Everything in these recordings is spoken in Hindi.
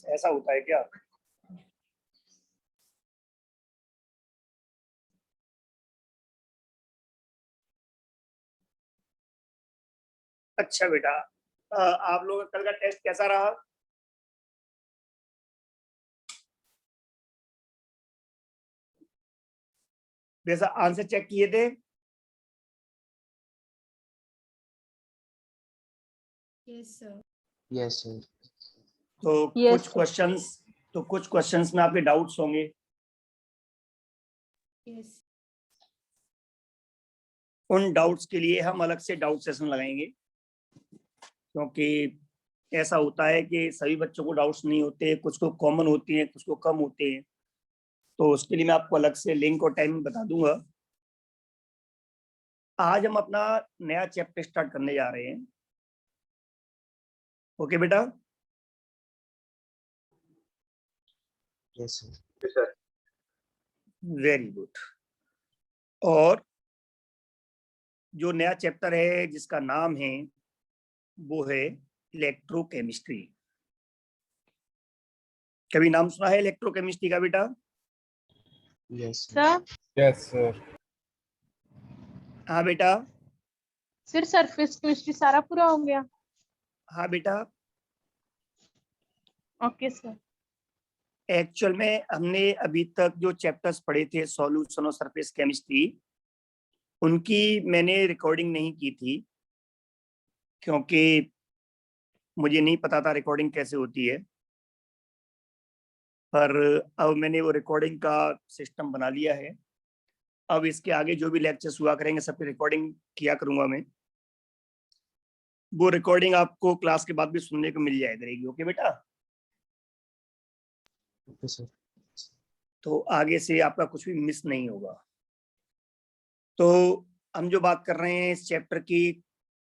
ऐसा होता है क्या? अच्छा बेटा, आप लोगों का कल का टेस्ट कैसा रहा? वैसा आंसर चेक किए थे? Yes sir. Yes sir. तो कुछ क्वेश्चंस में आपके डाउट्स होंगे। यस। उन डाउट्स के लिए हम अलग से डाउट सेशन लगाएंगे, क्योंकि ऐसा होता है कि सभी बच्चों को डाउट्स नहीं होते, कुछ को कॉमन होती हैं, कुछ को कम होते हैं। तो उसके लिए मैं आपको अलग से लिंक और टाइम बता दूंगा। आज हम अपना नया चैप्टर स्टार्ट करने जा रहे हैं। ओके बेटा? Yes sir. Very good. और जो नया चैप्टर है जिसका नाम है वो है इलेक्ट्रोकेमिस्ट्री। कभी नाम सुना है इलेक्ट्रोकेमिस्ट्री का बेटा? Yes sir. Yes sir. हाँ बेटा। फिर सरफेस केमिस्ट्री सारा पूरा हो गया? हाँ बेटा। Okay sir. एक्चुअल में हमने अभी तक जो चैप्टर्स पढ़े थे सॉल्यूशन और सरफेस केमिस्ट्री, उनकी मैंने रिकॉर्डिंग नहीं की थी, क्योंकि मुझे नहीं पता था रिकॉर्डिंग कैसे होती है। पर अब मैंने वो रिकॉर्डिंग का सिस्टम बना लिया है। अब इसके आगे जो भी लेक्चर्स हुआ करेंगे सबकी रिकॉर्डिंग किया करूंगा मैं। वो रिकॉर्डिंग आपको क्लास के बाद भी सुनने को मिल जाया करेगी। ओके बेटा? Okay sir. तो आगे से आपका कुछ भी मिस नहीं होगा। तो हम जो बात कर रहे हैं इस चैप्टर की,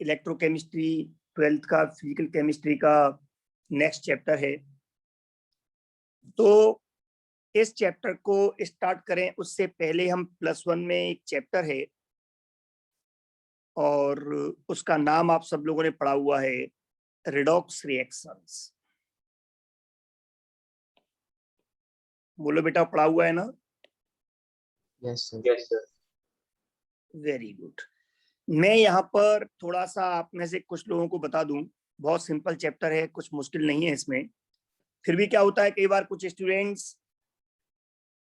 इलेक्ट्रोकेमिस्ट्री 12th का फिजिकल केमिस्ट्री का नेक्स्ट चैप्टर है। तो इस चैप्टर को स्टार्ट करें उससे पहले हम +1 में एक चैप्टर है और उसका नाम आप सब लोगों ने पढ़ा हुआ है, रिडॉक्स रिएक्शंस। बोलो बेटा, पढ़ा हुआ है ना? Yes sir. Very good. मैं यहाँ पर थोड़ा सा आप में से कुछ लोगों को बता दूं, बहुत सिंपल चैप्टर है, कुछ मुश्किल नहीं है इसमें। फिर भी क्या होता है, कई बार कुछ स्टूडेंट्स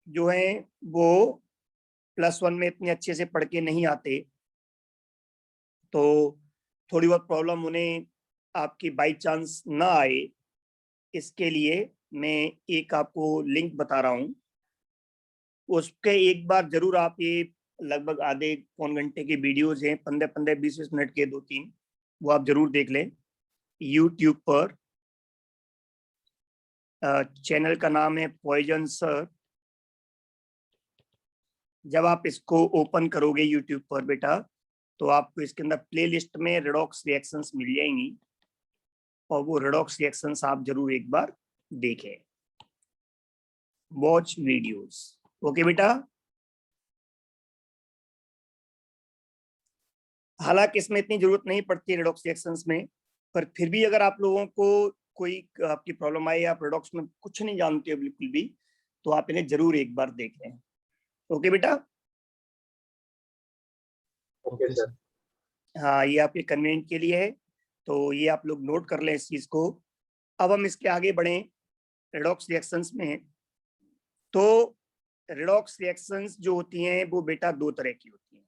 जो हैं वो +1 में इतने अच्छे से पढ़ के नहीं आते, तो थोड़ी बहुत प्रॉब्लम उन्हें आपकी बाई चांस ना आए, इसके लिए मैं एक आपको लिंक बता रहा हूँ। उसके एक बार जरूर आप ये लगभग आधे पौन घंटे के वीडियोज हैं, 15-15 20-20 मिनट के 2-3, वो आप जरूर देख लें। यूट्यूब पर चैनल का नाम है पॉइजन सर। जब आप इसको ओपन करोगे यूट्यूब पर बेटा, तो आपको इसके अंदर प्लेलिस्ट में रिडॉक्स रिएक्शंस मिल जाएंगी, और वो रिडॉक्स रिएक्शंस आप जरूर एक बार देखें। Watch videos. ओके बेटा? हालांकि इसमें इतनी जरूरत नहीं पड़ती रिडॉक्स रिएक्शंस में, पर फिर भी अगर आप लोगों को कोई आपकी प्रॉब्लम आई, आप रिडॉक्स में कुछ नहीं जानते हो बिल्कुल भी, तो आप इन्हें जरूर एक बार देख लें। ओके बेटा? Okay sir. हाँ, ये आपके कन्वीनियंट के लिए है, तो ये आप लोग नोट कर लें इस चीज को। अब हम इसके आगे बढ़े रिडॉक्स रिएक्शंस में। तो रिडॉक्स रिएक्शंस जो होती हैं वो बेटा दो तरह की होती हैं,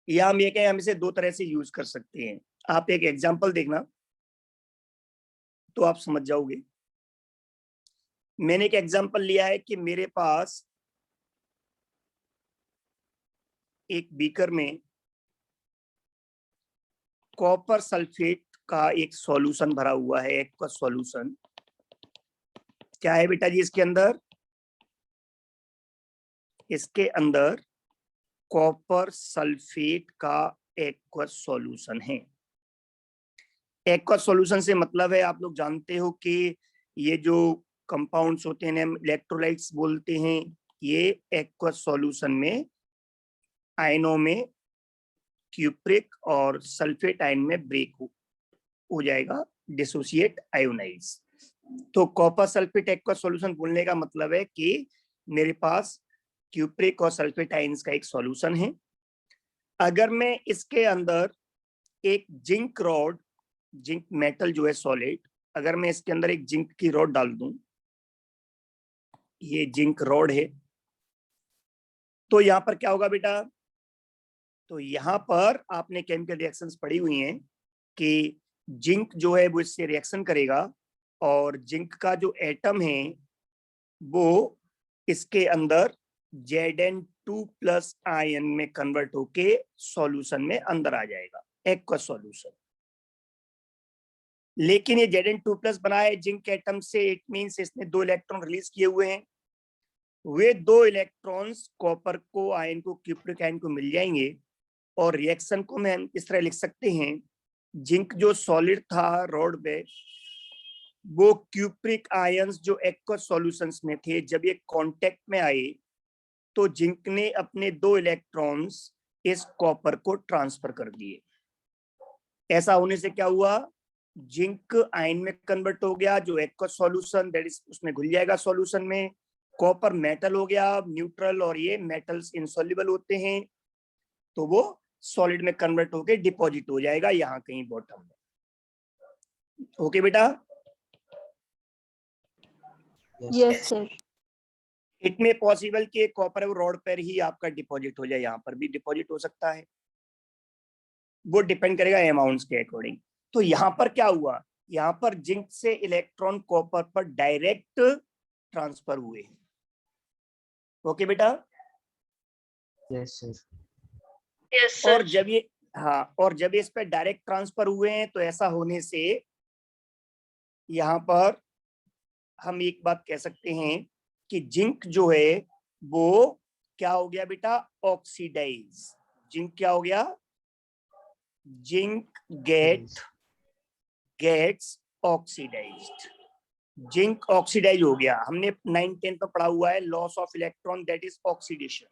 या हम ये कहें हम इसे दो तरह से यूज कर सकते हैं। आप एक एग्जांपल देखना तो आप समझ जाओगे। मैंने एक एग्जांपल लिया है कि मेरे पास एक बीकर में कॉपर सल्फेट का एक सॉल्यूशन भरा हुआ है, एक्वस सॉल्यूशन। क्या है बेटा जी इसके अंदर? इसके अंदर कॉपर सल्फेट का एक्वस सॉल्यूशन है। एक्वस सॉल्यूशन से मतलब है, आप लोग जानते हो कि ये जो कंपाउंड्स होते हैं हम इलेक्ट्रोलाइट्स बोलते हैं, ये एक्वस सॉल्यूशन में आयनों में क्यूप्रिक और सल्फेट आयन में ब्रेक हो जाएगा, डिसोसिएट आयोनाइज। तो कॉपर सल्फेट एक्वस सॉल्यूशन बोलने का मतलब है कि मेरे पास क्यूप्रिक और सल्फेट आयंस का एक सॉल्यूशन है। अगर मैं इसके अंदर एक जिंक रॉड, जिंक मेटल जो है सॉलिड, अगर मैं इसके अंदर एक जिंक की रॉड डाल दूं, ये जिंक रॉड है, तो यहां पर क्या होगा बेटा? तो यहां पर आपने केमिकल रिएक्शंस पढ़ी हुई हैं कि जिंक जो है वो इससे रिएक्शन करेगा और जिंक का जो एटम है वो इसके अंदर Zn2+ आयन में कन्वर्ट होके सॉल्यूशन में अंदर आ जाएगा, एक्वस सॉल्यूशन। लेकिन ये Zn2+ बना है जिंक एटम से, इट मींस इसने 2 इलेक्ट्रॉन रिलीज किए हुए हैं। वे 2 इलेक्ट्रॉन्स कॉपर को, आयन को, क्यूप्रिक आयन को मिल जाएंगे और रिएक्शन को हम इस तरह लिख सकते हैं, जिंक जो सॉलिड था रॉड में, वो क्यूप्रिक आयंस जो एक्वस सॉल्यूशंस में थे, जब ये कांटेक्ट में आए तो जिंक ने अपने 2 इलेक्ट्रॉन्स इस कॉपर को ट्रांसफर कर दिए। ऐसा होने से क्या हुआ? जिंक आयन में कन्वर्ट हो गया जो एक्वस सॉल्यूशन, दैट इज उसमें घुल जाएगा सॉल्यूशन में। कॉपर मेटल हो गया न्यूट्रल, और ये मेटल्स इनसॉल्युबल होते हैं, तो वो सॉलिड में कन्वर्ट होके डिपॉजिट हो जाएगा यहाँ कहीं बॉटम में। ओके बेटा? Yes sir. इट में पॉसिबल कि कॉपर रॉड पर ही आपका डिपॉजिट हो जाए, यहाँ पर भी डिपॉजिट हो सकता है, वो डिपेंड करेगा अमाउंट्स के अकॉर्डिंग। तो यहाँ पर क्या हुआ? यहाँ पर जिंक से इलेक्ट्रॉन कॉपर पर डायरेक्ट ट्रांसफर हुए। ओके बेटा? Yes sir. यस और जब ये, हाँ, और जब इस पर डायरेक्ट ट्रांसफर हुए हैं तो ऐसा होने से यहाँ पर हम एक बात कह सकते हैं कि जिंक जो है वो क्या हो गया बेटा? ऑक्सीडाइज। जिंक क्या हो गया? Zinc gets oxidised. Zinc oxidise हो गया। हमने 9-10 में पढ़ा हुआ है loss of electron, that is oxidation.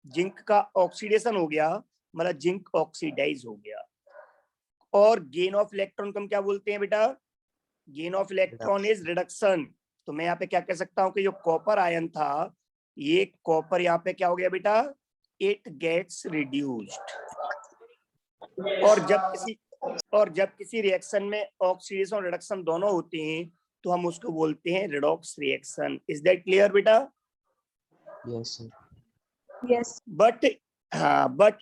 Zinc का ऑक्सीडेशन हो गया, मतलब जिंक ऑक्सीडाइज हो गया। और गेन ऑफ इलेक्ट्रॉन को हम क्या बोलते हैं बेटा? Gain of electron is reduction. तो मैं यहाँ पे क्या कह सकता हूँ कि जो कॉपर आयन था, ये कॉपर यहाँ पे क्या हो गया बेटा? It gets reduced. और जब किसी रिएक्शन में ऑक्सीडेशन और रिडक्शन दोनों होते हैं तो हम उसको बोलते हैं redox reaction. Is that clear बेटा? Yes sir. यस। बट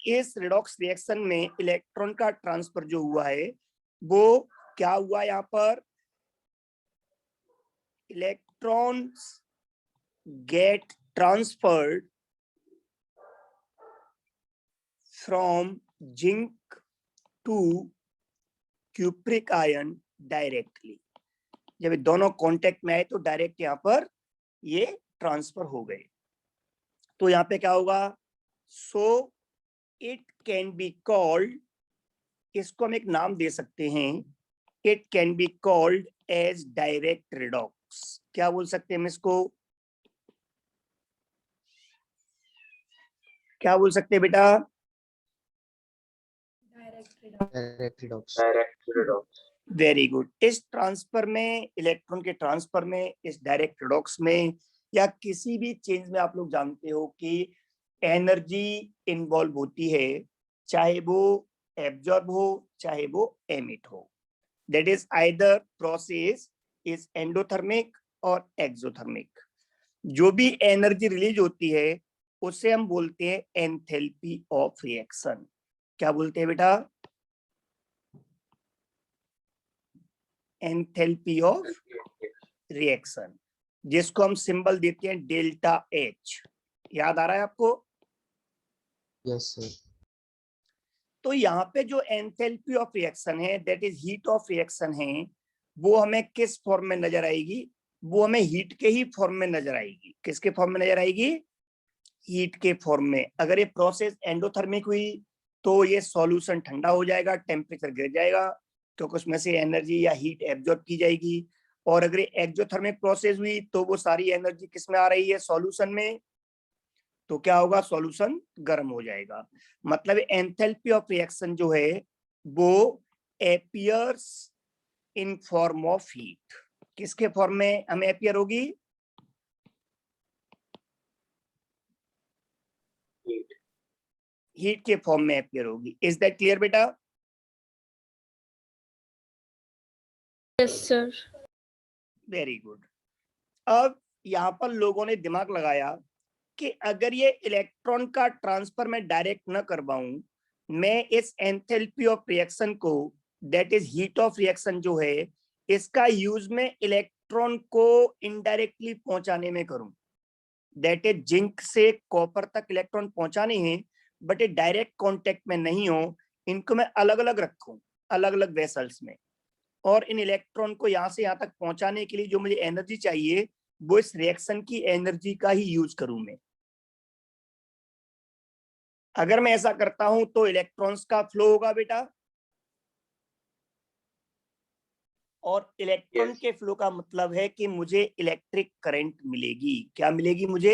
इस रिडॉक्स रिएक्शन में इलेक्ट्रॉन का ट्रांसफर जो हुआ है वो क्या हुआ? यहाँ पर electrons get transferred from zinc to cupric ion directly. जब ये दोनों कांटेक्ट में आए तो डायरेक्ट यहाँ पर ये ट्रांसफर हो गए। तो यहाँ पे क्या होगा? So it can be called, इसको हम एक नाम दे सकते हैं, it can be called as direct redox. क्या बोल सकते हैं हम इसको? क्या बोल सकते हैं बेटा? Direct redox. Very good. इस ट्रांसफर में, इलेक्ट्रॉन के ट्रांसफर में, इस डायरेक्ट रिडॉक्स में या किसी भी चेंज में आप लोग जानते हो कि एनर्जी इन्वॉल्व होती है, चाहे वो एब्जॉर्ब हो चाहे वो एमिट हो। That is either process is endothermic और एक्सोथर्मिक। जो भी एनर्जी रिलीज होती है उसे हम बोलते हैं एंथैल्पी ऑफ रिएक्शन। क्या बोलते हैं बेटा? एंथैल्पी ऑफ रिएक्शन, जिसको हम सिंबल देते हैं डेल्टा एच। याद आ रहा है आपको? Yes sir. तो यहाँ पे जो एंथैल्पी ऑफ रिएक्शन है, that is heat of reaction है, वो हमें किस फॉर्म में नजर आएगी? वो हमें हीट के ही फॉर्म में नजर आएगी। किसके फॉर्म में नजर आएगी? हीट के फॉर्म में। अगर ये प्रोसेस एंडोथर्मिक हुई तो ये सॉल्यूशन ठंडा हो जाएगा, टेम्परेचर गिर जाएगा क्योंकि उसमें से एनर्जी या हीट एब्जॉर्ब की जाएगी। और अगर एक्सोथर्मिक प्रोसेस हुई तो वो सारी एनर्जी किस में आ रही है? सॉल्यूशन में। तो क्या होगा? सॉल्यूशन गर्म हो जाएगा। मतलब एंथैल्पी ऑफ रिएक्शन जो है वो appears in form of heat. किसके फॉर्म में हमें अपियर होगी? हीट के फॉर्म में अपियर होगी। इज दैट क्लियर बेटा? Yes sir. Very good. अब यहाँ पर लोगों ने दिमाग लगाया कि अगर ये इलेक्ट्रॉन का ट्रांसफर मैं डायरेक्ट न करवाऊं, मैं इस एंथैल्पी ऑफ रिएक्शन को, that is heat of reaction जो है, इसका यूज मैं इलेक्ट्रॉन को इनडायरेक्टली पहुंचाने में करूं। दैट इज जिंक से कॉपर तक इलेक्ट्रॉन पहुंचाने हैं, बट ये डायरेक्ट कांटेक्ट में नहीं हो। इनको मैं अलग अलग रखूं, अलग अलग वेसल्स में, और इन इलेक्ट्रॉन को यहाँ से यहाँ तक पहुंचाने के लिए जो मुझे एनर्जी चाहिए वो इस रिएक्शन की एनर्जी का ही यूज करूं मैं। अगर मैं ऐसा करता हूं तो इलेक्ट्रॉन्स का फ्लो होगा बेटा, और इलेक्ट्रॉन के फ्लो का मतलब है कि मुझे इलेक्ट्रिक करंट मिलेगी। क्या मिलेगी मुझे?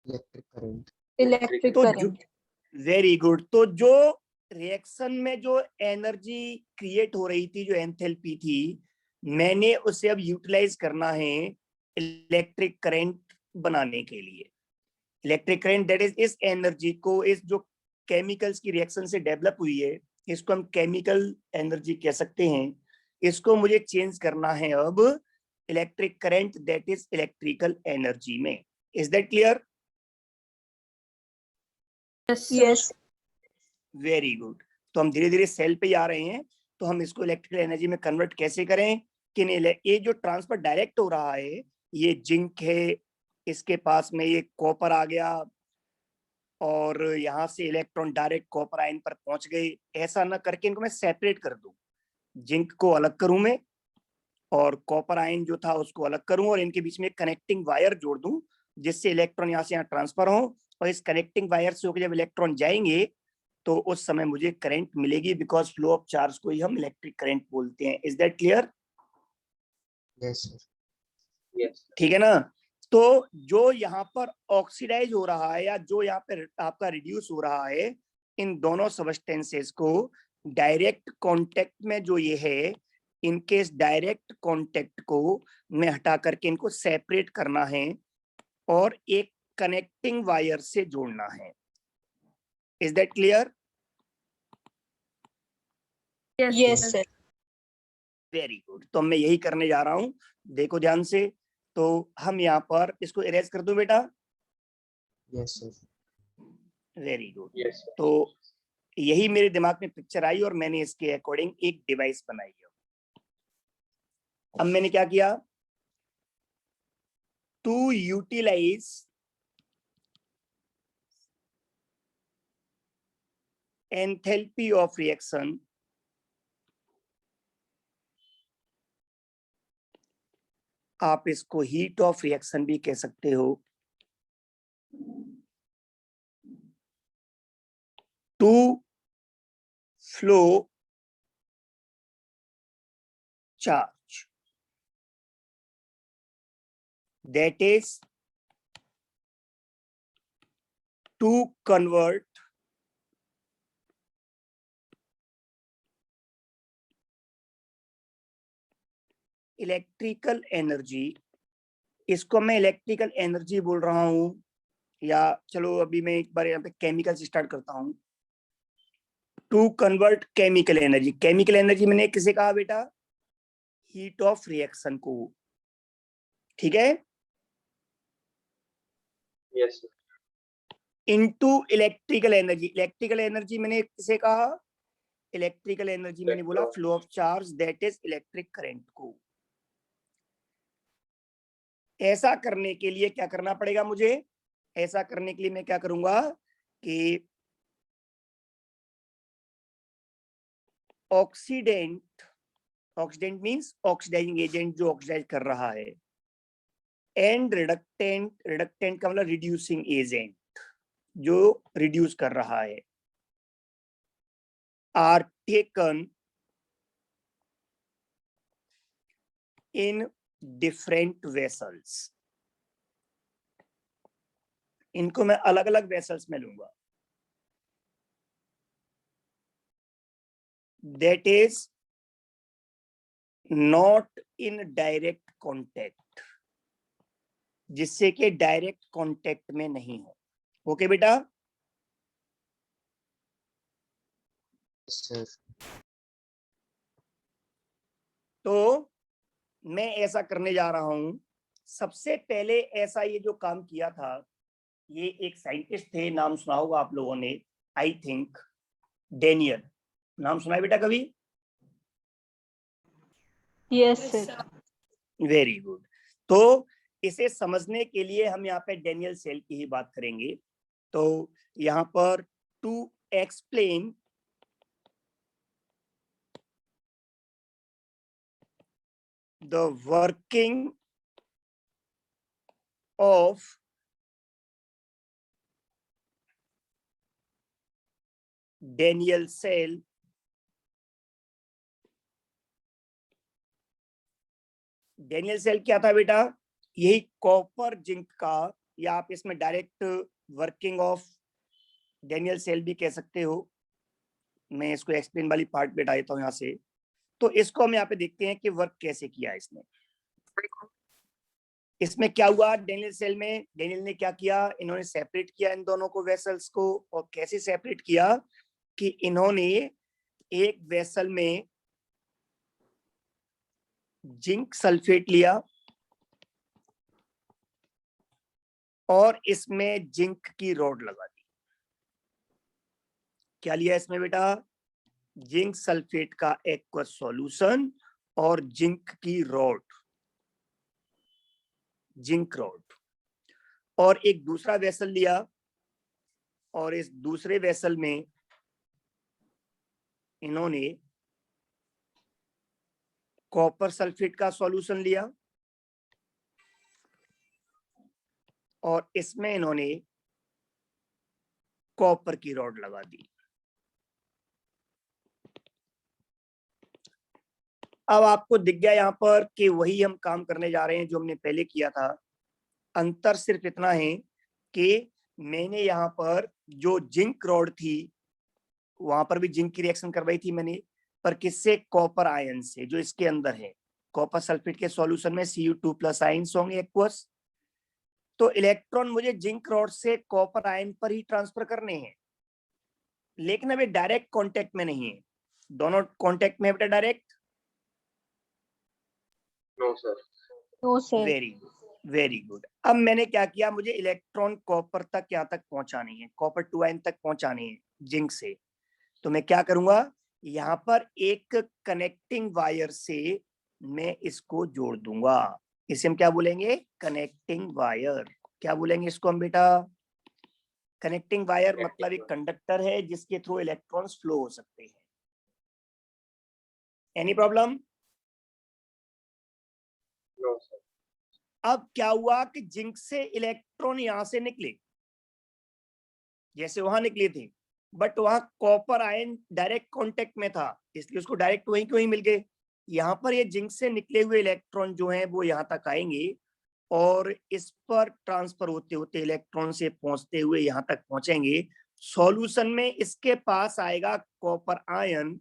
Electric current. इलेक्ट्रिक तो करंट। Very good. तो जो रिएक्शन में जो एनर्जी क्रिएट हो रही थी, जो एंथैल्पी थी, मैंने उसे अब यूटिलाइज करना है इलेक्ट्रिक करंट बनाने के लिए। इलेक्ट्रिक करंट दैट इज इस एनर्जी को, इस जो केमिकल्स की रिएक्शन से डेवलप हुई है, इसको हम केमिकल एनर्जी कह सकते हैं, इसको मुझे चेंज करना है अब electric current, that is electrical energy में। Is that clear? Yes. Very good. तो हम धीरे धीरे सेल पे आ रहे हैं। तो हम इसको इलेक्ट्रिकल एनर्जी में कन्वर्ट कैसे करें कि ये जो ट्रांसफर डायरेक्ट हो रहा है, ये जिंक है, इसके पास में ये कॉपर आ गया, और यहाँ से इलेक्ट्रॉन डायरेक्ट कॉपर आयन पर पहुंच गए। ऐसा ना करके इनको मैं सेपरेट कर दूं, जिंक को अलग करूं मैं, और कॉपर आयन जो था उसको अलग करूं, और इनके बीच में एक कनेक्टिंग वायर जोड़ दूं, जिससे इलेक्ट्रॉन यहाँ से यहाँ ट्रांसफर हो, और इस कनेक्टिंग वायर से होकर जब इलेक्ट्रॉन जाएंगे तो उस समय मुझे करंट मिलेगी, बिकॉज फ्लो ऑफ चार्ज को ही हम इलेक्ट्रिक करंट बोलते हैं। Is that clear? Yes sir. ठीक है ना? तो जो यहाँ पर ऑक्सीडाइज हो रहा है, या जो यहाँ पे आपका रिड्यूस हो रहा है, इन दोनों सबस्टेंसेस को डायरेक्ट कांटेक्ट में जो ये है, इनके इस डायरेक्ट कांटेक्ट को मैं हटा करके इनको सेपरेट करना है और एक कनेक्टिंग वायर से जोड़ना है। Is that clear? Yes sir. Very good. तो मैं यही करने जा रहा हूं, देखो ध्यान से। तो हम यहाँ पर इसको इरेज कर दूं बेटा? Yes sir. Very good. तो यही मेरे दिमाग में पिक्चर आई और मैंने इसके अकॉर्डिंग एक डिवाइस बनाई है। अब मैंने क्या किया, to utilise enthalpy of reaction, आप इसको हीट ऑफ रिएक्शन भी कह सकते हो, to flow charge, that is to convert electrical energy, इसको मैं इलेक्ट्रिकल एनर्जी बोल रहा हूं, या चलो अभी मैं एक बार यहाँ पे केमिकल से स्टार्ट करता हूं। To convert chemical energy, chemical energy मैंने किसे कहा बेटा? हीट ऑफ रिएक्शन को। ठीक है? Yes into electrical energy, electrical energy मैंने किसे कहा? इलेक्ट्रिकल एनर्जी मैंने बोला flow of charge, that is electric current को। ऐसा करने के लिए क्या करना पड़ेगा मुझे? ऐसा करने के लिए मैं क्या करूंगा कि oxidant, oxidant means oxidising agent जो ऑक्सीडाइज कर रहा है, एंड रिडक्टेंट, रिडक्टेंट का मतलब रिड्यूसिंग एजेंट जो रिड्यूस कर रहा है, are taken in different vessels. इनको मैं अलग अलग वेसल्स में लूंगा, that is not in direct contact, जिससे कि डायरेक्ट कांटेक्ट में नहीं हो। ओके बेटा? सर। तो मैं ऐसा करने जा रहा हूं। सबसे पहले ऐसा ये जो काम किया था, ये एक साइंटिस्ट थे, नाम सुना होगा आप लोगों ने, आई थिंक डेनियल। नाम सुना है बेटा कभी? Yes sir. Very good. तो इसे समझने के लिए हम यहाँ पे डेनियल सेल की ही बात करेंगे। तो यहाँ पर to explain the working of Daniell cell, Daniell cell क्या था बेटा? यही कॉपर जिंक का, या आप इसमें direct working of Daniell cell भी कह सकते हो। मैं इसको एक्सप्लेन वाली पार्ट पे डालता हूँ यहाँ से। तो इसको हम यहाँ पे देखते हैं कि वर्क कैसे किया इसने। इसमें क्या हुआ डेनियल सेल में? डेनियल ने क्या किया, इन्होंने सेपरेट किया इन दोनों को, वेसल्स को। और कैसे सेपरेट किया कि इन्होंने एक वेसल में जिंक सल्फेट लिया और इसमें जिंक की रॉड लगा दी। क्या लिया इसमें बेटा? जिंक सल्फेट का एक्वस सॉल्यूशन और जिंक की रॉड, जिंक रॉड। और एक दूसरा वेसल लिया और इस दूसरे वेसल में इन्होंने कॉपर सल्फेट का सॉल्यूशन लिया और इसमें इन्होंने कॉपर की रॉड लगा दी। अब आपको दिख गया यहाँ पर कि वही हम काम करने जा रहे हैं जो हमने पहले किया था। अंतर सिर्फ इतना है कि मैंने यहाँ पर जो जिंक रॉड थी वहां पर भी जिंक की रिएक्शन करवाई थी मैंने, पर किससे? कॉपर आयन से, जो इसके अंदर है। कॉपर सल्फेट के सॉल्यूशन में Cu2+ आयन्स होंगे एक्वस। तो इलेक्ट्रॉन मुझे जिंक रॉड से कॉपर आयन पर ही ट्रांसफर करने हैं, लेकिन अभी डायरेक्ट कांटेक्ट में नहीं है। दोनों कांटेक्ट में है बेटा direct? No sir. No sir. Very good, very good. अब मैंने क्या किया, मुझे इलेक्ट्रॉन कॉपर तक क्या तक पहुंचानी है, कॉपर 2 आयन तक पहुंचानी है जिंक से। तो मैं क्या करूंगा, यहाँ पर एक कनेक्टिंग वायर से मैं इसको जोड़ दूंगा। इसे हम क्या बोलेंगे? Connecting wire. क्या बोलेंगे इसको हम बेटा? Connecting wire. मतलब एक कंडक्टर है जिसके थ्रू इलेक्ट्रॉन्स फ्लो हो सकते हैं। Any problem? No sir. अब क्या हुआ कि जिंक से इलेक्ट्रॉन यहां से निकले जैसे वहां निकले थे, बट वहां कॉपर आयन डायरेक्ट कांटेक्ट में था, इसलिए उसको डायरेक्ट वहीं के वहीं मिल गए। यहाँ पर ये जिंक से निकले हुए इलेक्ट्रॉन जो हैं वो यहाँ तक आएंगे और इस पर ट्रांसफर होते होते इलेक्ट्रॉन से पहुंचते हुए यहाँ तक पहुंचेंगे। सॉल्यूशन में इसके पास आएगा कॉपर आयन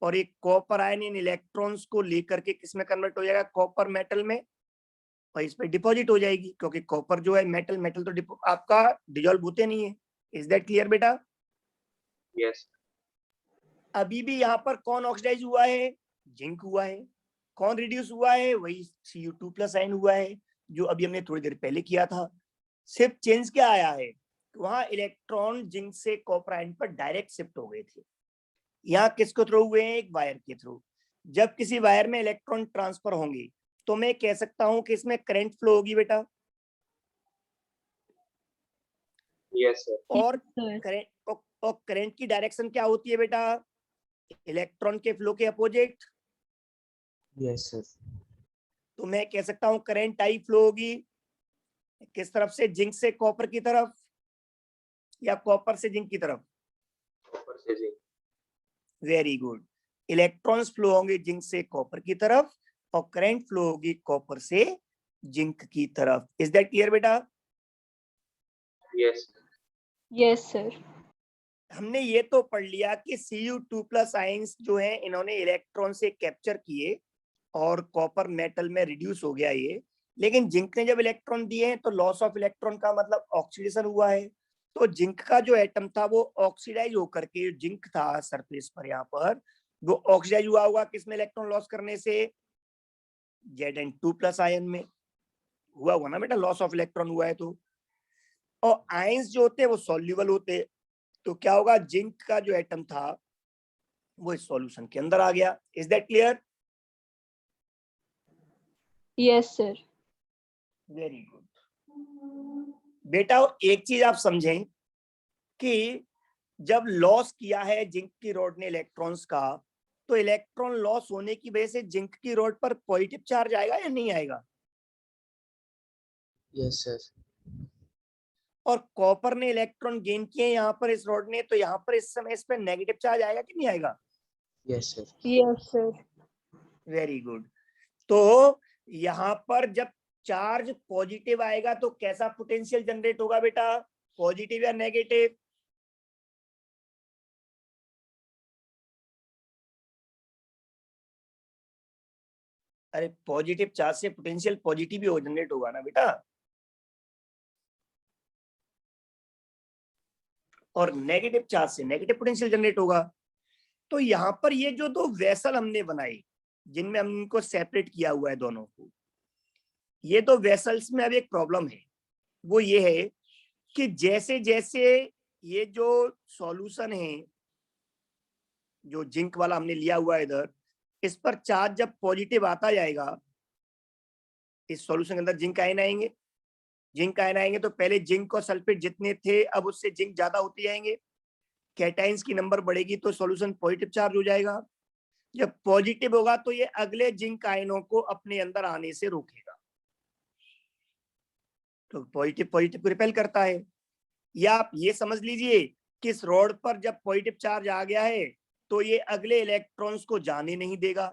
और एक कॉपर आयन इन इलेक्ट्रॉन्स को लेकर के किसमें कन्वर्ट हो जाएगा? कॉपर मेटल में, और इस पर डिपॉजिट हो जाएगी, क्योंकि कॉपर जो है मेटल, मेटल तो आपका डिजोल्व होते नहीं है। इज दैट क्लियर बेटा? यस। अभी भी यहाँ पर कौन ऑक्सीडाइज हुआ है? जिंक हुआ है। कौन रिड्यूस हुआ है? वही Cu2+ आयन हुआ है जो अभी हमने थोड़ी देर पहले किया था। सिर्फ चेंज क्या आया है, वहां इलेक्ट्रॉन जिंक से कॉपर आयन पर डायरेक्ट शिफ्ट हो गए थे, यहाँ किसको थ्रू हुए हैं? एक वायर के थ्रू। जब किसी वायर में इलेक्ट्रॉन ट्रांसफर होंगे तो मैं कह सकता हूं कि इसमें करंट फ्लो होगी बेटा। Yes sir. और सर। करंट की डायरेक्शन क्या होती है बेटा? इलेक्ट्रॉन के फ्लो के अपोजिट। Yes sir. तो मैं कह सकता हूं करंट आई फ्लो होगी किस तरफ से? जिंक से कॉपर की तरफ या कॉपर से जिंक की तरफ? कॉपर से zinc. Very good. Electrons flow होंगे जिंक से कॉपर की तरफ और करंट फ्लो होगी कॉपर से जिंक की तरफ। इज दैट क्लियर बेटा? यस। Yes sir. हमने ये तो पढ़ लिया कि Cu2+ आयंस जो है इन्होंने इलेक्ट्रॉन से कैप्चर किए और कॉपर मेटल में रिड्यूस हो गया ये, लेकिन जिंक ने जब इलेक्ट्रॉन दिए हैं तो लॉस ऑफ इलेक्ट्रॉन का मतलब ऑक्सीडेशन हुआ है। तो जिंक का जो एटम था वो ऑक्सीडाइज होकर के, जिंक था सरफेस पर यहाँ पर, वो ऑक्सीडाइज हुआ होगा किसमें, इलेक्ट्रॉन लॉस करने से, Zn2+ आयन में हुआ होगा ना बेटा, लॉस ऑफ इलेक्ट्रॉन हुआ है तो। और आयंस जो होते हैं वो सॉल्युबल होते हैं, तो क्या होगा, जिंक का जो एटम था वो इस सॉल्यूशन के अंदर आ गया। Is that clear? Yes sir. Very good बेटा। एक चीज आप समझें कि जब लॉस किया है जिंक की रॉड ने इलेक्ट्रॉन्स का, तो इलेक्ट्रॉन लॉस होने की वजह से जिंक की रॉड पर पॉजिटिव चार्ज आएगा या नहीं आएगा? Yes sir. और कॉपर ने इलेक्ट्रॉन गेन किए यहाँ पर इस रॉड ने, तो यहाँ पर इस समय इस पर नेगेटिव चार्ज आएगा कि नहीं आएगा? Yes sir. Yes sir. Very good. तो यहाँ पर जब चार्ज पॉजिटिव आएगा तो कैसा पोटेंशियल जनरेट होगा बेटा, पॉजिटिव या नेगेटिव? अरे पॉजिटिव चार्ज से पोटेंशियल पॉजिटिव ही हो जनरेट होगा ना बेटा। और नेगेटिव चार्ज से नेगेटिव पोटेंशियल जनरेट होगा। तो यहाँ पर ये जो दो वेसल हमने बनाए, जिनमें हम इनको सेपरेट किया हुआ है दोनों को, ये दो वेसल्स में अब एक प्रॉब्लम है, वो ये है कि जैसे जैसे ये जो सॉल्यूशन है, जो जिंक वाला हमने लिया हुआ है इधर, इस पर चार्ज जब पॉजिटिव आता जाएगा, इस सॉल्यूशन के अंदर जिंक आयन आएंगे, जिंक आयन आएंगे तो पहले जिंक और सल्फेट जितने थे अब उससे जिंक ज्यादा होते जाएंगे, कैटाइंस की नंबर बढ़ेगी तो सॉल्यूशन पॉजिटिव चार्ज हो जाएगा। जब पॉजिटिव होगा तो ये अगले जिंक आयनों को अपने अंदर आने से रोकेगा, तो पॉजिटिव पॉजिटिव को रिपेल करता है। या आप ये समझ लीजिए कि इस रॉड पर जब पॉजिटिव चार्ज आ गया है तो ये अगले इलेक्ट्रॉन्स को जाने नहीं देगा,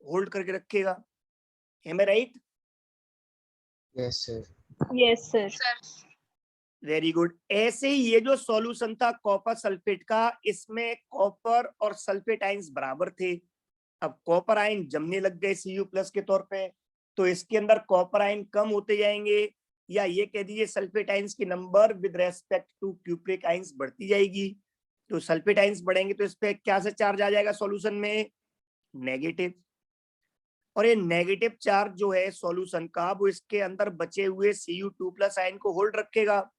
होल्ड करके रखेगा। Am I right? Yes sir. Yes sir. Very good. ऐसे ही ये जो सॉल्यूशन था कॉपर सल्फेट का, इसमें कॉपर और सल्फेट आयंस बराबर थे। अब कॉपर आयन जमने लग गए Cu+ के तौर पे, तो इसके अंदर कॉपर आयन कम होते जाएंगे, या ये कह दीजिए सल्फेट आयंस की number with respect to cupric ions बढ़ती जाएगी। तो सल्फेट आयंस बढ़ेंगे तो इस पे क्या से चार्ज आ जाएगा सॉल्यूशन में, नेगेटिव। और ये नेगेटिव चार्ज जो है सॉल्यूशन का, वो इसके अंदर बचे हुए Cu2+ आयन को होल्ड रखेगा,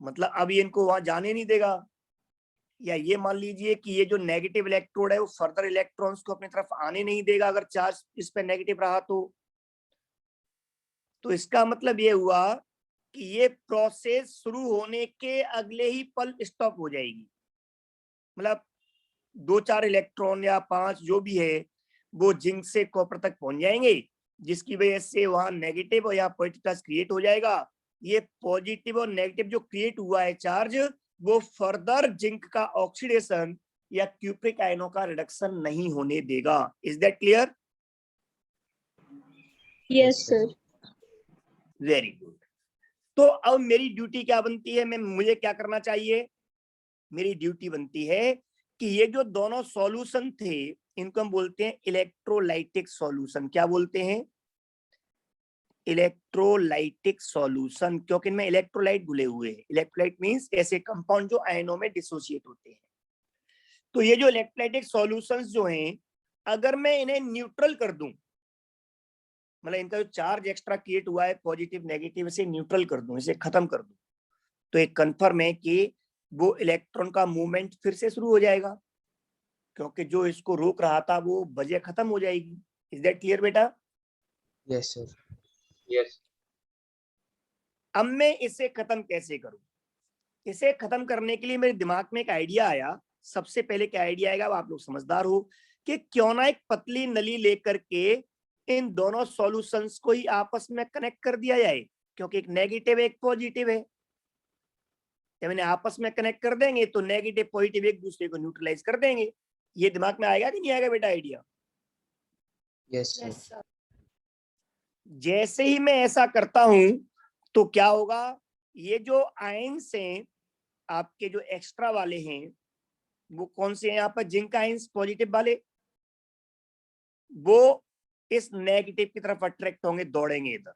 मतलब अब ये इनको वहां जाने नहीं देगा। या ये मान लीजिए कि ये जो नेगेटिव इलेक्ट्रोड है वो फर्दर इलेक्ट्रॉन्स को अपनी तरफ आने नहीं देगा अगर चार्ज इस पे नेगेटिव रहा तो इसका मतलब ये हुआ कि ये प्रोसेस शुरू होने के अगले ही पल स्टॉप हो जाएगी, मतलब 2-4 इलेक्ट्रॉन या 5 जो भी है वो जिंक से कॉपर तक पहुंच जाएंगे, जिसकी वजह से वहां नेगेटिव या पॉजिटिव चार्ज क्रिएट हो जाएगा। ये पॉजिटिव और नेगेटिव जो क्रिएट हुआ है चार्ज, वो फर्दर जिंक का ऑक्सीडेशन या क्यूप्रिक आयनों का रिडक्शन नहीं होने देगा। Is that clear? Yes sir. Very good. तो अब मेरी ड्यूटी क्या बनती है, मुझे क्या करना चाहिए? मेरी ड्यूटी बनती है कि ये जो दोनों सॉल्यूशन थे इनको हम बोलते हैं इलेक्ट्रोलाइटिक सॉल्यूशन। क्या बोलते हैं? इलेक्ट्रोलाइटिक सॉल्यूशन, क्योंकि इनमें इलेक्ट्रोलाइट घुले हुए हैं। इलेक्ट्रोलाइट मींस ऐसे कंपाउंड जो आयनों में डिसोसिएट होते हैं। तो ये जो इलेक्ट्रोलाइटिक सॉल्यूशंस जो हैं, अगर मैं इन्हें न्यूट्रल कर दूं, मतलब इनका जो चार्ज एक्स्ट्रा क्रिएट हुआ है पॉजिटिव नेगेटिव, इसे न्यूट्रल कर दूं, इसे खत्म कर दूं, तो एक कंफर्म है कि वो इलेक्ट्रॉन का मूवमेंट फिर से शुरू हो जाएगा, क्योंकि जो इसको रोक रहा था वो वजह खत्म हो जाएगी। इज दैट क्लियर बेटा? Yes sir. यस। अब मैं इसे खत्म कैसे करूं? इसे खत्म करने के लिए मेरे दिमाग में एक आइडिया आया। सबसे पहले क्या आइडिया आएगा, आप लोग समझदार हो, कि क्यों ना एक पतली नली लेकर के इन दोनों सॉल्यूशंस को ही आपस में कनेक्ट कर दिया जाए, क्योंकि एक नेगेटिव एक पॉजिटिव है। जब इन्हें आपस में कनेक्ट कर देंगे तो नेगेटिव पॉजिटिव एक दूसरे को न्यूट्रलाइज कर देंगे। ये दिमाग में आएगा कि नहीं आएगा बेटा आइडिया? Yes sir. जैसे ही मैं ऐसा करता हूं तो क्या होगा, ये जो आयंस हैं आपके जो एक्स्ट्रा वाले हैं, वो कौन से हैं यहाँ पर, जिंक आयंस पॉजिटिव वाले, वो इस नेगेटिव की तरफ अट्रैक्ट होंगे, दौड़ेंगे इधर।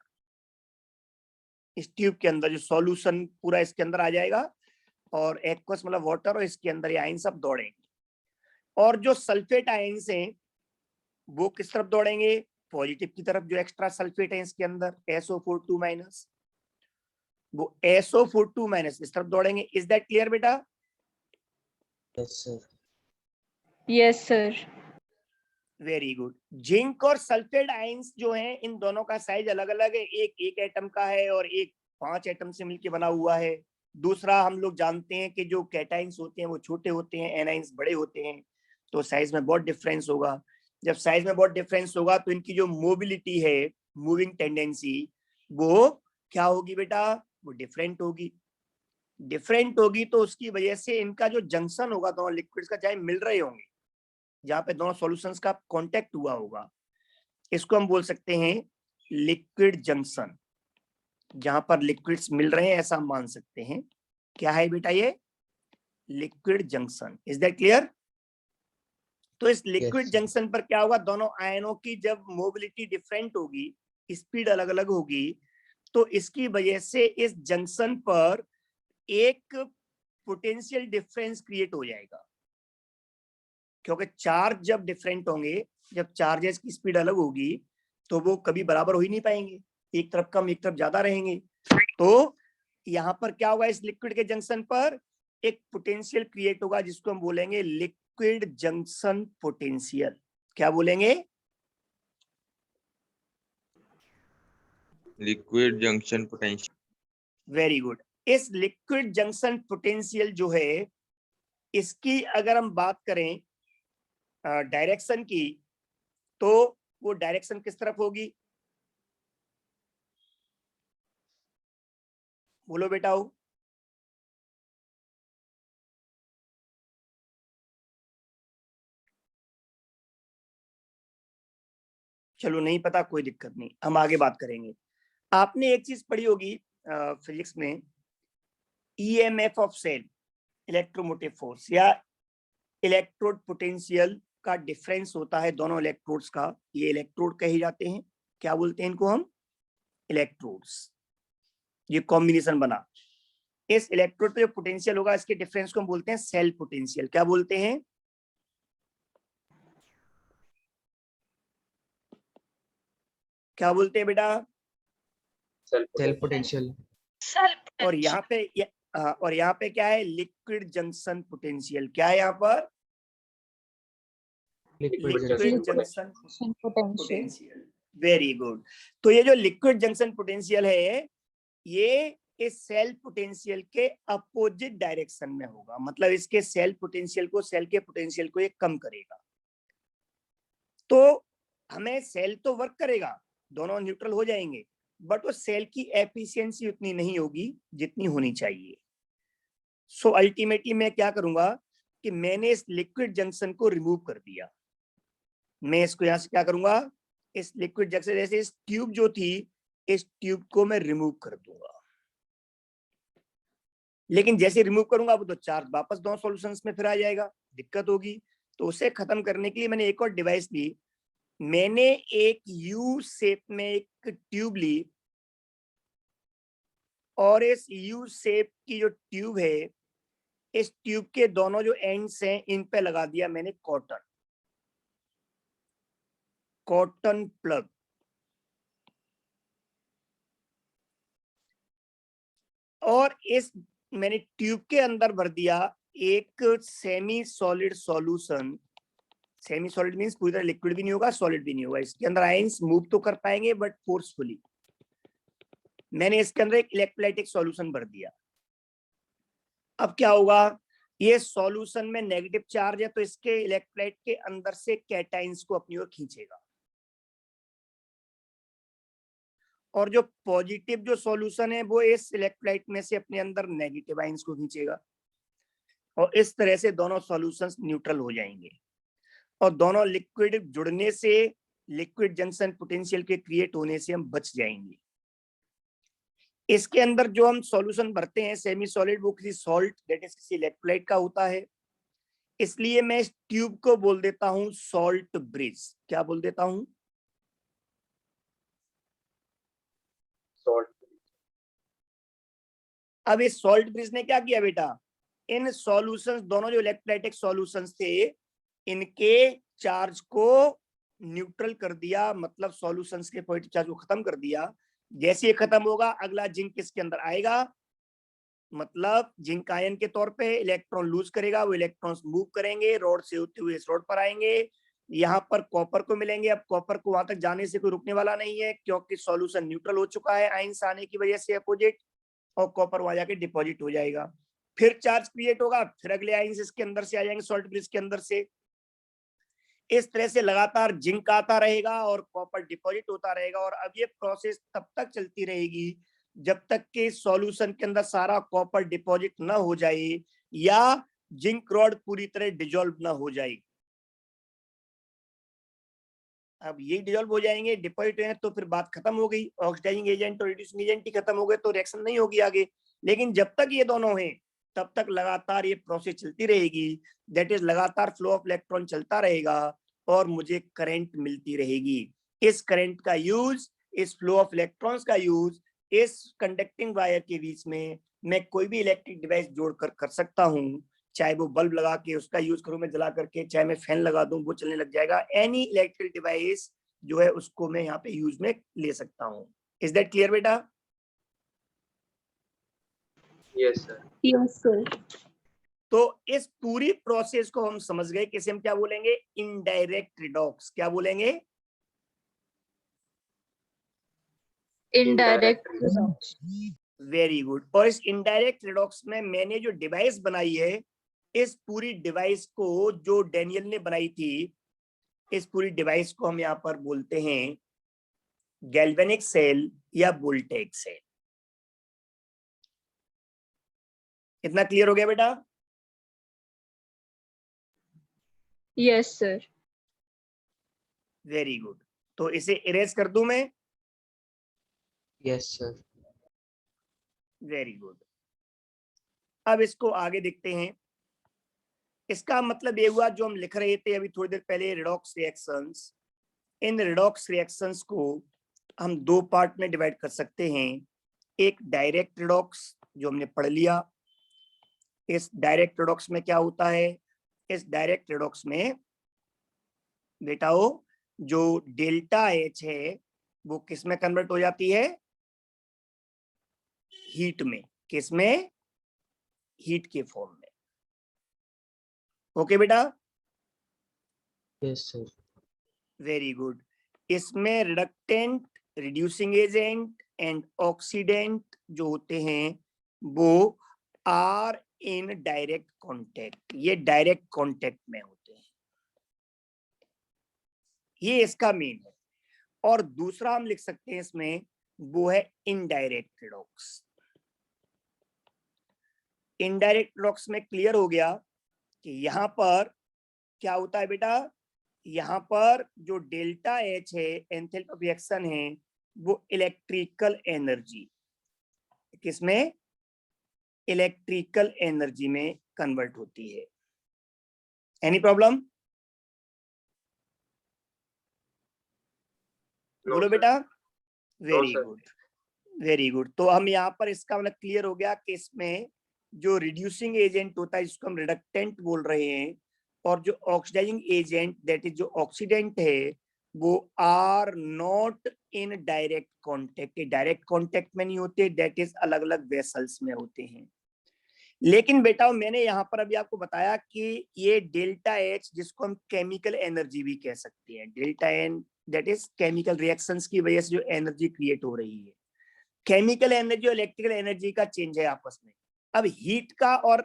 इस ट्यूब के अंदर जो सॉल्यूशन पूरा इसके अंदर आ जाएगा और एक्वस मतलब वाटर, और इसके अंदर ये आयन सब दौड़ेंगे। और जो सल्फेट आयन्स हैं वो किस तरफ दौड़ेंगे? पॉजिटिव की तरफ। जो एक्स्ट्रा सल्फेट है इसके अंदर SO4 2-, वो SO4 2- इस तरफ दौड़ेंगे। इज दैट क्लियर बेटा? Yes, sir. Yes sir. Very good. Zinc और सल्फेट आयंस जो हैं, इन दोनों का साइज अलग अलग है। एक एटम का है और एक 5 एटम से मिलकर बना हुआ है। दूसरा, हम लोग जानते हैं कि जो कैटाइंस होते हैं वो छोटे होते हैं, एनाइंस बड़े होते हैं, तो साइज में बहुत डिफरेंस होगा। जब साइज में बहुत डिफरेंस होगा तो इनकी जो मोबिलिटी है, मूविंग टेंडेंसी, वो क्या होगी बेटा? वो डिफरेंट होगी। डिफरेंट होगी तो उसकी वजह से इनका जो जंक्शन होगा दोनों लिक्विड्स का, चाहे मिल रहे होंगे, जहां पे दोनों सॉल्यूशंस का कांटेक्ट हुआ होगा, इसको हम बोल सकते हैं लिक्विड जंक्शन। जहां पर लिक्विड्स मिल रहे हैं ऐसा हम मान सकते हैं। क्या है बेटा? ये liquid junction. Is that clear? तो इस लिक्विड Yes, sir. जंक्शन पर क्या होगा? दोनों आयनों की जब मोबिलिटी डिफरेंट होगी, स्पीड अलग अलग होगी, तो इसकी वजह से इस जंक्शन पर एक पोटेंशियल डिफरेंस क्रिएट हो जाएगा। क्योंकि चार्ज जब डिफरेंट होंगे, जब चार्जेस की स्पीड अलग होगी, तो वो कभी बराबर हो ही नहीं पाएंगे, एक तरफ कम एक तरफ ज्यादा रहेंगे। तो यहाँ पर क्या होगा? इस लिक्विड के जंक्शन पर एक पोटेंशियल क्रिएट होगा जिसको हम बोलेंगे लिक्विड जंक्शन पोटेंशियल। क्या बोलेंगे? Liquid junction potential. Very good. इस लिक्विड जंक्शन पोटेंशियल जो है, इसकी अगर हम बात करें डायरेक्शन की, तो वो डायरेक्शन किस तरफ होगी? बोलो बेटा हो। चलो नहीं पता, कोई दिक्कत नहीं, हम आगे बात करेंगे। आपने एक चीज पढ़ी होगी फिजिक्स में, EMF of cell, electromotive force या इलेक्ट्रोड पोटेंशियल का डिफरेंस होता है दोनों इलेक्ट्रोड्स का। ये इलेक्ट्रोड कहे जाते हैं। क्या बोलते हैं इनको हम? इलेक्ट्रोड्स। ये कॉम्बिनेशन बना। इस इलेक्ट्रोड पे जो पोटेंशियल होगा, इसके डिफरेंस को हम बोलते हैं सेल पोटेंशियल। क्या बोलते हैं? क्या बोलते हैं बेटा? Cell potential. और यहाँ पे और यहाँ पे क्या है? Liquid junction potential. क्या है यहाँ पर? Liquid liquid junction. Junction potential. Very good. तो ये जो लिक्विड जंक्शन पोटेंशियल है, ये इस सेल पोटेंशियल के अपोजिट डायरेक्शन में होगा। मतलब इसके सेल पोटेंशियल को, सेल के पोटेंशियल को ये कम करेगा। तो हमें सेल तो वर्क करेगा, दोनों न्यूट्रल हो जाएंगे, बट वो सेल की एफिशिएंसी उतनी नहीं होगी जितनी होनी चाहिए। सो अल्टीमेटली मैं क्या करूंगा कि मैंने इस लिक्विड जंक्शन को रिमूव कर दिया। मैं इसको यहां से क्या करूंगा? इस लिक्विड जंक्शन, जैसे इस ट्यूब जो थी, इस ट्यूब को मैं रिमूव कर दूंगा। लेकिन जैसे रिमूव करूंगा वो तो चार्ज वापस दोनों सॉल्यूशंस में फिर आ जाएगा, दिक्कत होगी। तो उसे खत्म करने के लिए मैंने एक और डिवाइस ली। मैंने एक यू शेप में एक ट्यूब ली, और इस यू शेप की जो ट्यूब है, इस ट्यूब के दोनों जो एंड्स हैं, इन पे लगा दिया मैंने कॉटन प्लग। और इस मैंने ट्यूब के अंदर भर दिया एक semi solid solution. Semi solid means पूरी तरह लिक्विड भी नहीं होगा, सॉलिड भी नहीं होगा। इसके अंदर आयंस मूव तो कर पाएंगे बट फोर्सफुली। मैंने इसके अंदर एक इलेक्ट्रोलाइटिक सॉल्यूशन भर दिया। अब क्या होगा? ये सॉल्यूशन में नेगेटिव चार्ज है, तो इसके इलेक्ट्रोलाइट के अंदर से कैटाइंस को अपनी ओर खींचेगा, और जो पॉजिटिव जो सॉल्यूशन है वो इस इलेक्ट्रोलाइट में से अपने अंदर नेगेटिव आयंस को खींचेगा, और इस तरह से दोनों सॉल्यूशंस न्यूट्रल हो जाएंगे। और दोनों लिक्विड जुड़ने से, लिक्विड जंक्शन पोटेंशियल के क्रिएट होने से हम बच जाएंगे। इसके अंदर जो हम सॉल्यूशन भरते हैं सेमी सॉलिड, वो किसी सॉल्ट दैट इज किसी इलेक्ट्रोलाइट का होता है। इसलिए मैं इस ट्यूब को बोल देता हूं सॉल्ट ब्रिज। क्या बोल देता हूं? अब इस सॉल्ट ब्रिज ने क्या किया बेटा, इन सॉल्यूशंस, दोनों जो इलेक्ट्रोलाइटिक सॉल्यूशंस थे, इनके चार्ज को न्यूट्रल कर दिया, मतलब सॉल्यूशंस के पॉजिटिव चार्ज को खत्म कर दिया। जैसे ये खत्म होगा, अगला जिंक इसके अंदर आएगा, मतलब जिंक आयन के तौर पे इलेक्ट्रॉन लूज करेगा, वो इलेक्ट्रॉन्स मूव करेंगे, रॉड से होते हुए इस रॉड पर आएंगे, यहाँ पर कॉपर को मिलेंगे। अब कॉपर को वहां तक जाने से कोई रुकने वाला नहीं है, क्योंकि सॉल्यूशन न्यूट्रल हो चुका है आयंस आने की वजह से अपोजिट, और कॉपर वहां जाके डिपॉजिट हो जाएगा। फिर चार्ज क्रिएट होगा, फिर अगले आयंस इसके अंदर से आ जाएंगे, सॉल्ट ब्रिज के अंदर से। इस तरह से लगातार जिंक आता रहेगा और कॉपर डिपॉजिट होता रहेगा, और अब ये प्रोसेस तब तक चलती रहेगी जब तक कि सॉल्यूशन के अंदर सारा कॉपर डिपॉजिट ना हो जाए या जिंक रॉड पूरी तरह डिजोल्व ना हो जाए। अब ये डिजोल्व हो जाएंगे, डिपॉजिट है, तो फिर बात खत्म हो गई, ऑक्सीडाइजिंग एजेंट और रिड्यूसिंग एजेंट ही खत्म हो गए, तो रिएक्शन नहीं होगी आगे। लेकिन जब तक ये दोनों हैं तब तक लगातार ये प्रोसेस चलती रहेगी, दैट इज लगातार फ्लो ऑफ इलेक्ट्रॉन चलता रहेगा और मुझे करंट मिलती रहेगी। इस करंट का यूज, इस फ्लो ऑफ इलेक्ट्रॉन्स का यूज इस कंडक्टिंग वायर के बीच में मैं कोई भी इलेक्ट्रिक डिवाइस जोड़कर कर सकता हूँ, चाहे वो बल्ब लगा के उसका यूज करूं मैं जला करके, चाहे मैं फैन लगा दूं वो चलने लग जाएगा। एनी इलेक्ट्रिक डिवाइस जो है उसको मैं यहाँ पे यूज में ले सकता हूँ। इज दैट क्लियर बेटा? Yes sir. Yes sir. तो इस पूरी प्रोसेस को हम समझ गए कि इसे हम क्या बोलेंगे, इनडायरेक्ट रिडॉक्स। क्या बोलेंगे? इनडायरेक्ट। Very good. और इस इनडायरेक्ट रिडॉक्स में मैंने जो डिवाइस बनाई है, इस पूरी डिवाइस को जो डेनियल ने बनाई थी, इस पूरी डिवाइस को हम यहाँ पर बोलते हैं गैल्वेनिक सेल या वोल्टेइक सेल। इतना क्लियर हो गया बेटा? Yes sir. Very good. तो इसे इरेज कर दूं मैं? Yes sir. Very good. अब इसको आगे देखते हैं। इसका मतलब ये हुआ, जो हम लिख रहे थे अभी थोड़ी देर पहले, रिडॉक्स रिएक्शंस, इन रिडॉक्स रिएक्शंस को हम दो पार्ट में डिवाइड कर सकते हैं। एक डायरेक्ट रिडॉक्स जो हमने पढ़ लिया। इस डायरेक्ट रिडॉक्स में क्या होता है, इस डायरेक्ट रिडॉक्स में बेटाओ जो डेल्टा एच है वो किस में कन्वर्ट हो जाती है, हीट में। किस में? हीट के फॉर्म में। ओके बेटा? Yes sir. Very good. इसमें reductant, reducing agent and oxidant जो होते हैं वो आर इन डायरेक्ट कांटेक्ट, ये डायरेक्ट कांटेक्ट में होते हैं, ये इसका मेन है। और दूसरा हम लिख सकते हैं इसमें, वो है इनडायरेक्ट रिडॉक्स। इनडायरेक्ट रिडॉक्स में क्लियर हो गया कि यहां पर क्या होता है बेटा, यहाँ पर जो डेल्टा एच है, एंथैल्पी ऑफ रिएक्शन है, वो इलेक्ट्रिकल एनर्जी, किसमें? इलेक्ट्रिकल एनर्जी में कन्वर्ट होती है। Any problem? बोलो बेटा। Very good, very good. तो हम यहाँ पर इसका मतलब क्लियर हो गया कि इसमें जो रिड्यूसिंग एजेंट होता है जिसको हम रिडक्टेंट बोल रहे हैं, और जो ऑक्सीडाइजिंग एजेंट दैट इज जो ऑक्सीडेंट है, वो are not in direct contact, direct contact में नहीं होते, दैट इज अलग अलग वेसल्स में होते हैं। लेकिन बेटा मैंने यहाँ पर अभी आपको बताया कि ये डेल्टा एच, जिसको हम केमिकल एनर्जी भी कह सकते हैं, delta n that is chemical reactions की वजह से जो एनर्जी क्रिएट हो रही है, केमिकल एनर्जी और इलेक्ट्रिकल एनर्जी का चेंज है आपस में। अब हीट का और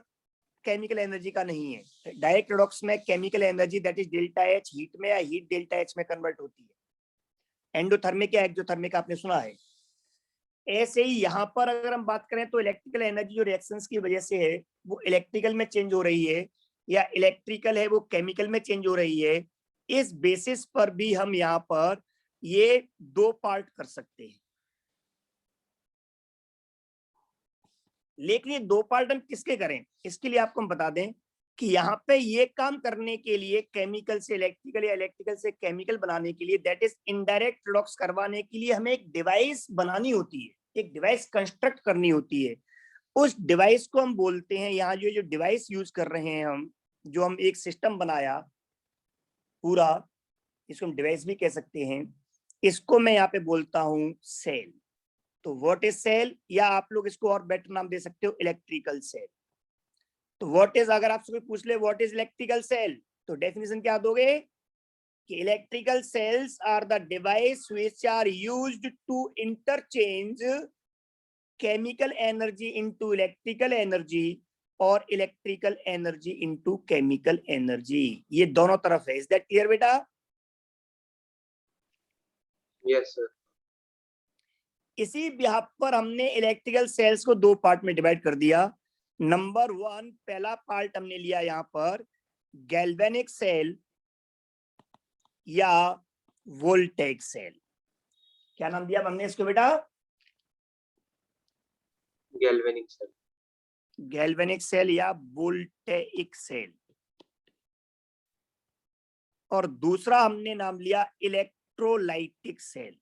केमिकल एनर्जी का नहीं है। डायरेक्ट रिडॉक्स में chemical energy that is delta H heat में या हीट डेल्टा एच में कन्वर्ट होती है। एंडोथर्मिक या एक्सोथर्मिक आपने सुना है। ऐसे ही यहाँ पर अगर हम बात करें तो इलेक्ट्रिकल एनर्जी जो रिएक्शंस की वजह से है वो इलेक्ट्रिकल में चेंज हो रही है, या इलेक्ट्रिकल है वो केमिकल में चेंज हो रही है। इस बेसिस पर भी हम यहाँ पर ये दो पार्ट कर सकते हैं। लेकिन ये दो पार्ट हम किसके करें, इसके लिए आपको हम बता दें कि यहाँ पे ये काम करने के लिए, केमिकल से इलेक्ट्रिकल या इलेक्ट्रिकल से केमिकल बनाने के लिए, दैट इज इनडायरेक्ट रिडॉक्स करवाने के लिए हमें एक डिवाइस बनानी होती है, एक डिवाइस कंस्ट्रक्ट करनी होती है, उस डिवाइस को हम बोलते हैं, यहाँ जो डिवाइस यूज कर रहे हैं हम, जो हम एक सिस्टम बनाया पूरा, इसको हम डिवाइस भी कह सकते हैं, इसको मैं यहाँ पे बोलता हूँ सेल। तो व्हाट इज सेल, या आप लोग इसको और बेटर नाम दे सकते हो इलेक्ट्रिकल सेल। तो व्हाट इज, अगर आपसे कोई पूछ ले व्हाट इज इलेक्ट्रिकल सेल, तो डेफिनेशन क्या दोगे कि electrical cells are the device which are used to interchange chemical energy into electrical energy और electrical energy into chemical energy. ये दोनों तरफ है। इज दैट क्लियर बेटा? Yes, sir. इसी बिहाफ पर हमने इलेक्ट्रिकल सेल्स को दो पार्ट में डिवाइड कर दिया। नंबर 1, पहला पार्ट हमने लिया यहाँ पर गैल्वेनिक सेल या वोल्टेज सेल। क्या नाम दिया हमने इसको बेटा? Galvanic cell. गैल्वेनिक सेल या वोल्टेइक सेल। और दूसरा हमने नाम लिया इलेक्ट्रोलाइटिक सेल।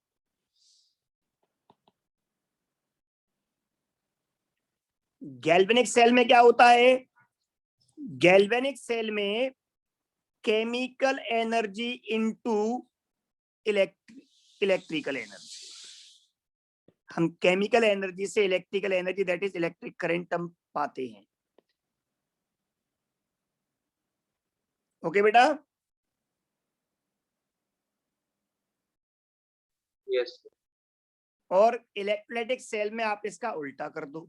गैल्वेनिक सेल में क्या होता है? गैल्वेनिक सेल में chemical energy into electrical energy, हम केमिकल एनर्जी से electrical energy that is electric current हम पाते हैं। ओके बेटा? Yes, sir. और इलेक्ट्रोलाइटिक सेल में आप इसका उल्टा कर दो,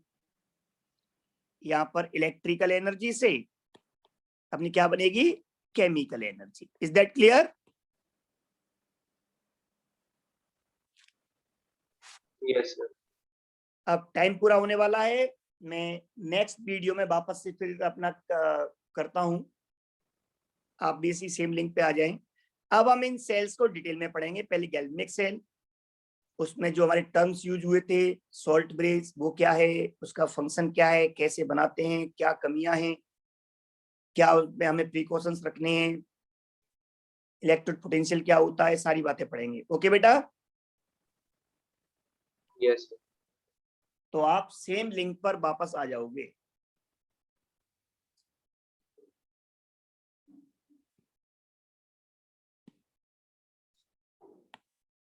यहां पर इलेक्ट्रिकल एनर्जी से अपनी क्या बनेगी? Chemical energy. Is that clear? Yes, sir. अब टाइम पूरा होने वाला है, मैं नेक्स्ट वीडियो में वापस से फिर अपना करता हूं, आप भी इसी सेम लिंक पे आ जाएं। अब हम इन सेल्स को डिटेल में पढ़ेंगे। पहले गैल्वेनिक सेल, उसमें जो हमारे टर्म्स यूज हुए थे, सॉल्ट ब्रेस, वो क्या है, उसका फंक्शन क्या है, कैसे बनाते हैं, क्या कमियां हैं, क्या उसमें हमें प्रिकॉशंस रखने हैं, इलेक्ट्रिक पोटेंशियल क्या होता है, सारी बातें पढ़ेंगे। ओके बेटा? Yes, sir. तो आप सेम लिंक पर वापस आ जाओगे।